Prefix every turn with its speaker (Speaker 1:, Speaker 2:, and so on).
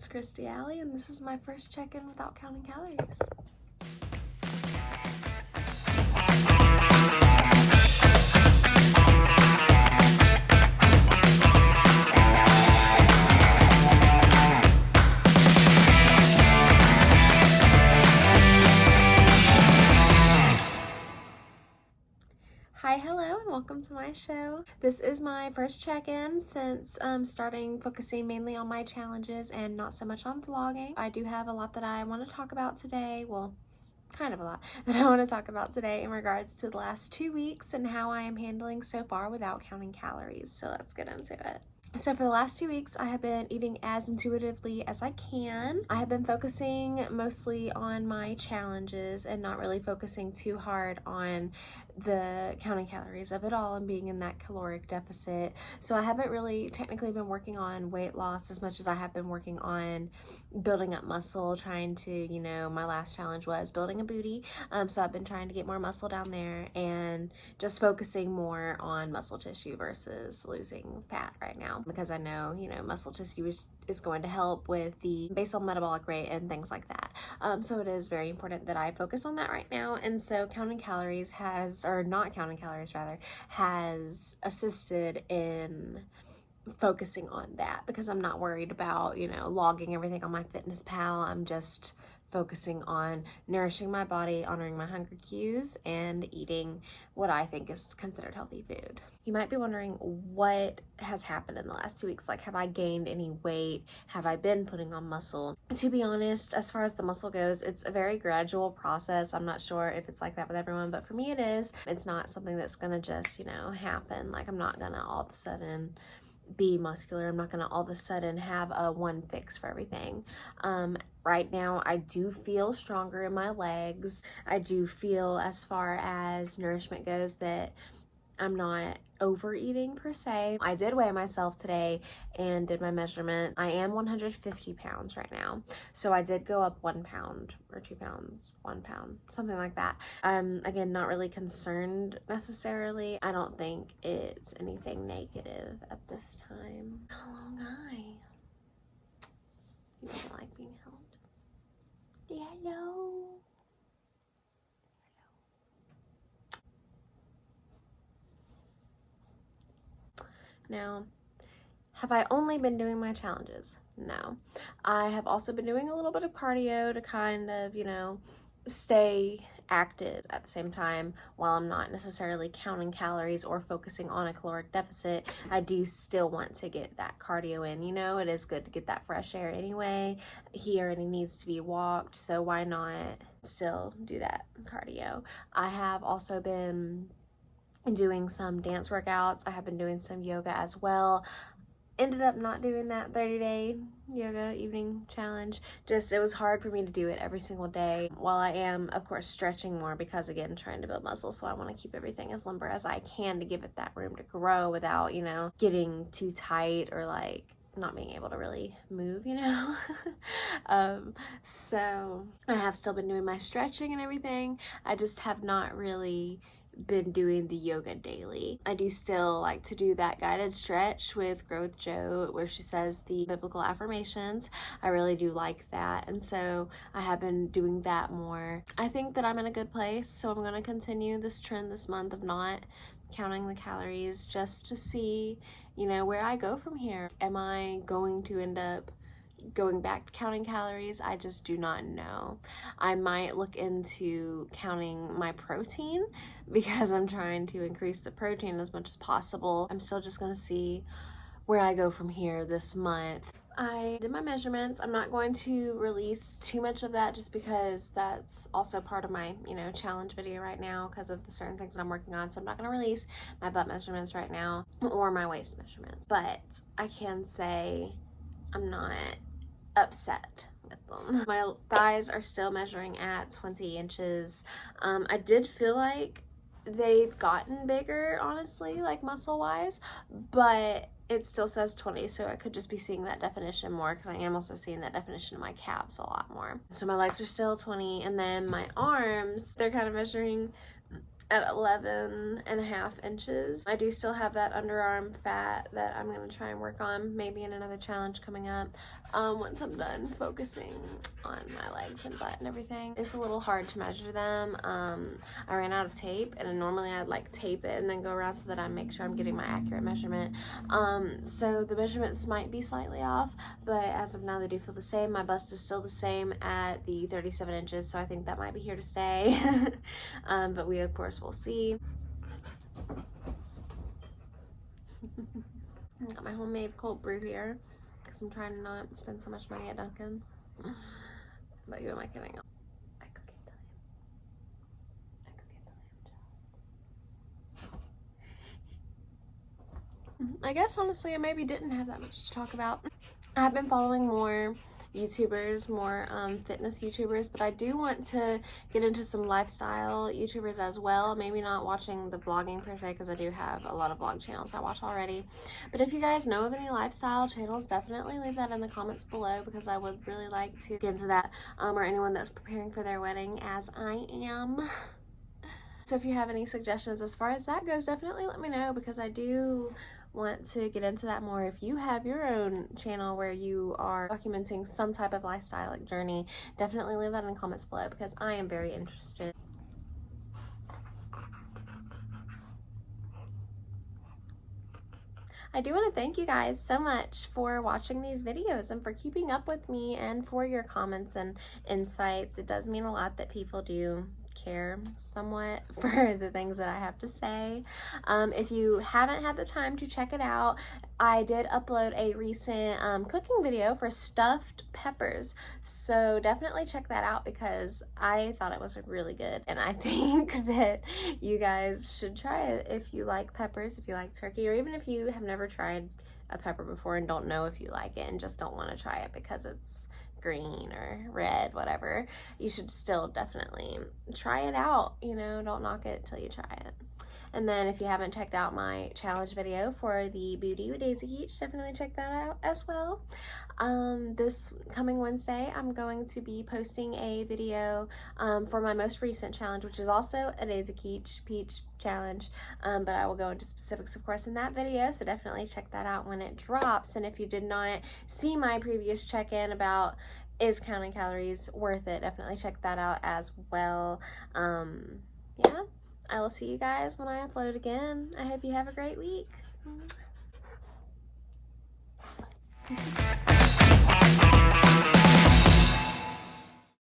Speaker 1: it's Christy Alley, and this is my first check-in without counting calories. Hi, hello, and welcome to my show. This is my first check-in since starting focusing mainly on my challenges and not so much on vlogging. I do have a lot that I want to talk about today. Well, kind of a lot that I want to talk about today in regards to the last 2 weeks and how I am handling so far without counting calories. So let's get into it. So for the last 2 weeks, I have been eating as intuitively as I can. I have been focusing mostly on my challenges and not really focusing too hard on the counting calories of it all and being in that caloric deficit. So I haven't really technically been working on weight loss as much as I have been working on building up muscle, trying to, you know, my last challenge was building a booty. So I've been trying to get more muscle down there and just focusing more on muscle tissue versus losing fat right now, because I know, you know, muscle tissue is going to help with the basal metabolic rate and things like that. So it is very important that I focus on that right now. And so counting calories has assisted in focusing on that, because I'm not worried about, you know, logging everything on MyFitnessPal. I'm just focusing on nourishing my body, honoring my hunger cues, and eating what I think is considered healthy food. You might be wondering what has happened in the last 2 weeks. Like, have I gained any weight? Have I been putting on muscle? To be honest, as far as the muscle goes, it's a very gradual process. I'm not sure if it's like that with everyone, but for me it is. It's not something that's gonna just, you know, happen. Like, I'm not gonna all of a sudden be muscular. I'm not gonna all of a sudden have a one fix for everything. Right now I do feel stronger in my legs. I do feel, as far as nourishment goes, that I'm not overeating per se. I did weigh myself today and did my measurement. I am 150 pounds right now. So I did go up 1 pound or 2 pounds, 1 pound, something like that. Again, not really concerned necessarily. I don't think it's anything negative at this time. How long you don't like being held? Hello. Now, have I only been doing my challenges? No. I have also been doing a little bit of cardio to kind of, you know, stay active at the same time while I'm not necessarily counting calories or focusing on a caloric deficit. I do still want to get that cardio in, you know. It is good to get that fresh air anyway. He already needs to be walked, so why not still do that cardio? I have also been doing some dance workouts. I have been doing some yoga as well. Ended up not doing that 30-day yoga evening challenge. Just, it was hard for me to do it every single day, while I am, of course, stretching more because, again, trying to build muscle. So I want to keep everything as limber as I can to give it that room to grow without, you know, getting too tight or like not being able to really move, you know. So I have still been doing my stretching and everything. I just have not really been doing the yoga daily. I do still like to do that guided stretch with GrowWithJo where she says the biblical affirmations. I really do like that, and so I have been doing that more. I think that I'm in a good place, so I'm going to continue this trend this month of not counting the calories, just to see, you know, where I go from here. Am I going to end up going back to counting calories? I just do not know. I might look into counting my protein because I'm trying to increase the protein as much as possible. I'm still just gonna see where I go from here this month. I did my measurements. I'm not going to release too much of that just because that's also part of my, you know, challenge video right now because of the certain things that I'm working on. So I'm not going to release my butt measurements right now or my waist measurements. But I can say I'm not upset with them. My thighs are still measuring at 20 inches. I did feel like they've gotten bigger, honestly, like muscle wise, but it still says 20, so I could just be seeing that definition more because I am also seeing that definition in my calves a lot more. So my legs are still 20, and then my arms, they're kind of measuring at 11.5 inches. I do still have that underarm fat that I'm gonna try and work on maybe in another challenge coming up. once I'm done focusing on my legs and butt and everything. It's a little hard to measure them. I ran out of tape, and normally I'd like tape it and then go around so that I make sure I'm getting my accurate measurement. So the measurements might be slightly off, but as of now they do feel the same. My bust is still the same at the 37 inches, so I think that might be here to stay. But we of course will see. Got my homemade cold brew here because I'm trying to not spend so much money at Dunkin'. But who am I kidding? I could get the lamb. I guess honestly I maybe didn't have that much to talk about. I've been following more YouTubers, more fitness YouTubers, but I do want to get into some lifestyle YouTubers as well. Maybe not watching the vlogging per se, because I do have a lot of vlog channels I watch already. But if you guys know of any lifestyle channels, definitely leave that in the comments below, because I would really like to get into that, or anyone that's preparing for their wedding as I am. So if you have any suggestions as far as that goes, definitely let me know, because I do want to get into that more. If you have your own channel where you are documenting some type of lifestyle journey, definitely leave that in the comments below, because I am very interested. I do want to thank you guys so much for watching these videos and for keeping up with me and for your comments and insights. It does mean a lot that people do care somewhat for the things that I have to say. If you haven't had the time to check it out, I did upload a recent cooking video for stuffed peppers, so definitely check that out, because I thought it was really good, and I think that you guys should try it if you like peppers, if you like turkey, or even if you have never tried a pepper before and don't know if you like it and just don't want to try it because it's green or red, whatever. You should still definitely try it out. You know, don't knock it till you try it. And then if you haven't checked out my challenge video for the Booty with Daisy Keech, definitely check that out as well. This coming Wednesday, I'm going to be posting a video for my most recent challenge, which is also a Daisy Keech Peach challenge, but I will go into specifics, of course, in that video, so definitely check that out when it drops. And if you did not see my previous check-in about is counting calories worth it, definitely check that out as well. Yeah, I will see you guys when I upload again. I hope you have a great week.